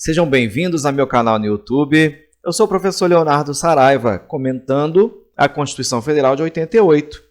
Sejam bem-vindos ao meu canal no YouTube. Eu sou o professor Leonardo Saraiva, comentando a Constituição Federal de 88.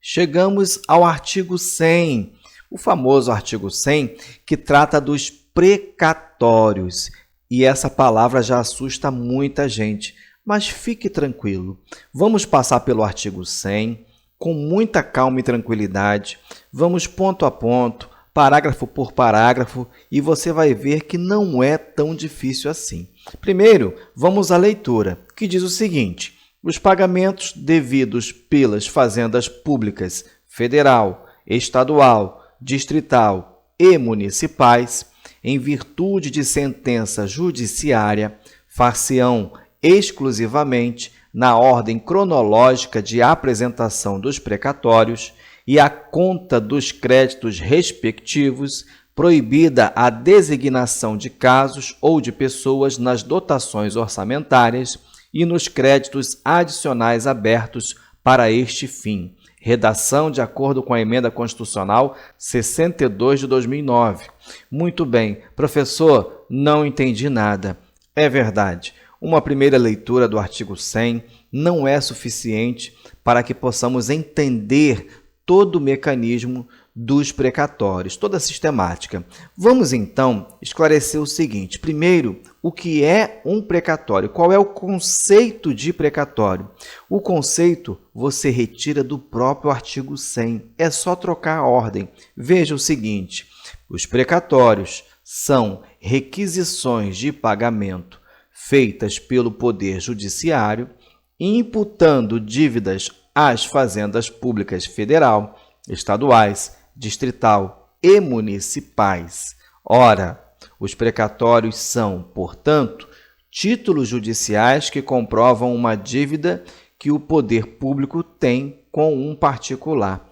Chegamos ao artigo 100, o famoso artigo 100, que trata dos precatórios. E essa palavra já assusta muita gente, mas fique tranquilo. Vamos passar pelo artigo 100 com muita calma e tranquilidade. Vamos ponto a ponto, parágrafo por parágrafo, e você vai ver que não é tão difícil assim. Primeiro, vamos à leitura, que diz o seguinte: os pagamentos devidos pelas fazendas públicas federal, estadual, distrital e municipais, em virtude de sentença judiciária, far-se-ão exclusivamente na ordem cronológica de apresentação dos precatórios e à conta dos créditos respectivos, proibida a designação de casos ou de pessoas nas dotações orçamentárias e nos créditos adicionais abertos para este fim. Redação de acordo com a Emenda Constitucional 62 de 2009. Muito bem, professor, não entendi nada. É verdade, uma primeira leitura do artigo 100 não é suficiente para que possamos entender todo o mecanismo dos precatórios, toda a sistemática. Vamos, então, esclarecer o seguinte. Primeiro, o que é um precatório? Qual é o conceito de precatório? O conceito você retira do próprio artigo 100. É só trocar a ordem. Veja o seguinte: os precatórios são requisições de pagamento feitas pelo Poder Judiciário, imputando dívidas às fazendas públicas federal, estaduais, distrital e municipais. Ora, os precatórios são, portanto, títulos judiciais que comprovam uma dívida que o poder público tem com um particular.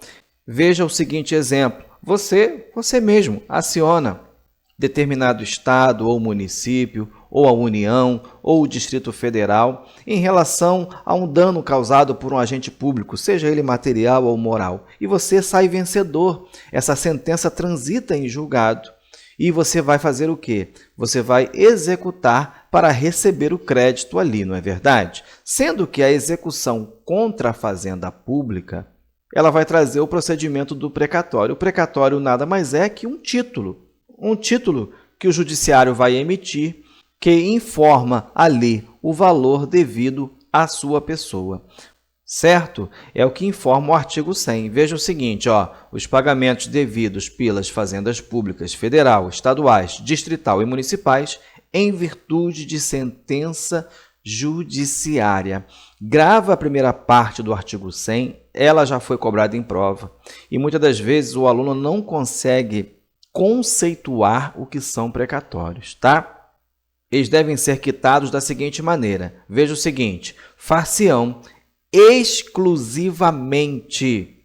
Veja o seguinte exemplo: você mesmo aciona determinado estado ou município, ou a União, ou o Distrito Federal, em relação a um dano causado por um agente público, seja ele material ou moral, e você sai vencedor. Essa sentença transita em julgado. E você vai fazer o quê? Você vai executar para receber o crédito ali, não é verdade? Sendo que a execução contra a fazenda pública, ela vai trazer o procedimento do precatório. O precatório nada mais é que um título que o judiciário vai emitir, que informa ali o valor devido à sua pessoa. Certo? É o que informa o artigo 100. Veja o seguinte, os pagamentos devidos pelas fazendas públicas federal, estaduais, distrital e municipais em virtude de sentença judiciária. Grava a primeira parte do artigo 100, ela já foi cobrada em prova. E muitas das vezes o aluno não consegue conceituar o que são precatórios, tá? Eles devem ser quitados da seguinte maneira. Veja o seguinte: far-se-ão exclusivamente,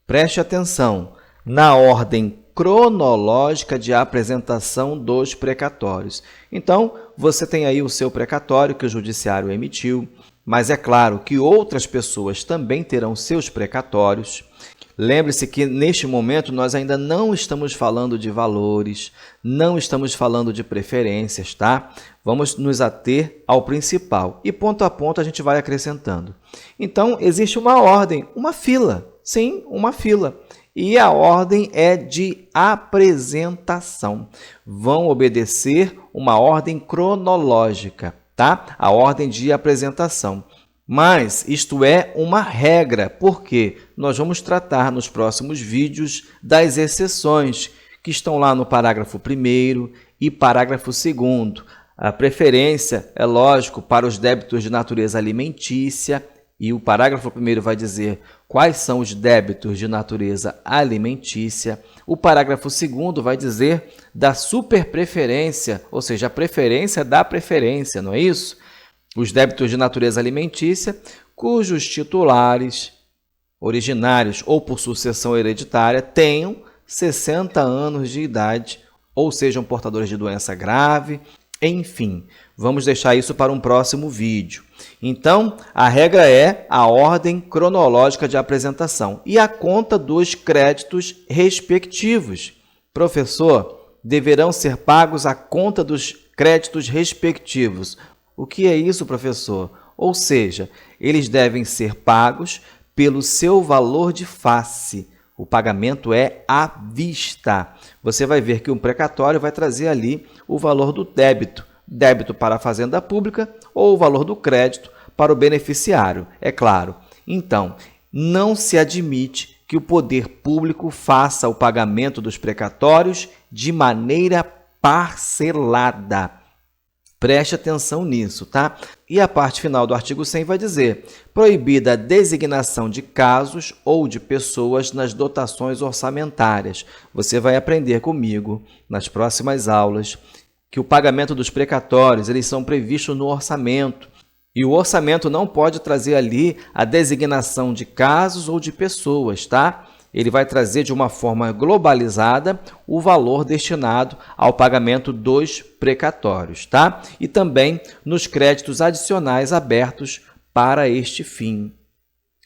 preste atenção, na ordem cronológica de apresentação dos precatórios. Então, você tem aí o seu precatório que o judiciário emitiu, mas é claro que outras pessoas também terão seus precatórios. Lembre-se que, neste momento, nós ainda não estamos falando de valores, não estamos falando de preferências, tá? Vamos nos ater ao principal e, ponto a ponto, a gente vai acrescentando. Então, existe uma ordem, uma fila, sim, uma fila. E a ordem é de apresentação. Vão obedecer uma ordem cronológica, tá? A ordem de apresentação. Mas isto é uma regra, porque nós vamos tratar nos próximos vídeos das exceções, que estão lá no parágrafo 1º e parágrafo 2º. A preferência, é lógico, para os débitos de natureza alimentícia, e o parágrafo 1º vai dizer quais são os débitos de natureza alimentícia. O parágrafo 2º vai dizer da superpreferência, ou seja, a preferência da preferência, não é isso? Os débitos de natureza alimentícia, cujos titulares originários ou por sucessão hereditária tenham 60 anos de idade ou sejam portadores de doença grave, enfim. Vamos deixar isso para um próximo vídeo. Então, a regra é a ordem cronológica de apresentação e a conta dos créditos respectivos. Professor, deverão ser pagos a conta dos créditos respectivos. O que é isso, professor? Ou seja, eles devem ser pagos pelo seu valor de face. O pagamento é à vista. Você vai ver que um precatório vai trazer ali o valor do débito. Débito para a Fazenda Pública ou o valor do crédito para o beneficiário, é claro. Então, não se admite que o poder público faça o pagamento dos precatórios de maneira parcelada. Preste atenção nisso, tá? E a parte final do artigo 100 vai dizer: proibida a designação de casos ou de pessoas nas dotações orçamentárias. Você vai aprender comigo nas próximas aulas que o pagamento dos precatórios, eles são previstos no orçamento. E o orçamento não pode trazer ali a designação de casos ou de pessoas, tá? Ele vai trazer de uma forma globalizada o valor destinado ao pagamento dos precatórios, tá? E também nos créditos adicionais abertos para este fim.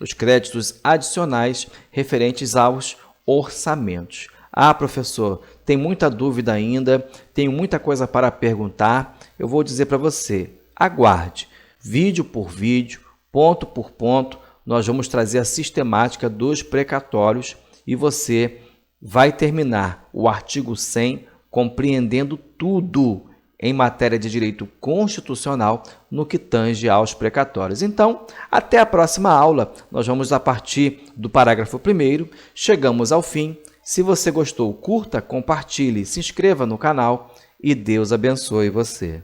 Os créditos adicionais referentes aos orçamentos. Ah, professor, tem muita dúvida ainda, tenho muita coisa para perguntar. Eu vou dizer para você, aguarde. Vídeo por vídeo, ponto por ponto, nós vamos trazer a sistemática dos precatórios e você vai terminar o artigo 100 compreendendo tudo em matéria de direito constitucional no que tange aos precatórios. Então, até a próxima aula. Nós vamos a partir do parágrafo 1º, chegamos ao fim. Se você gostou, curta, compartilhe, se inscreva no canal e Deus abençoe você.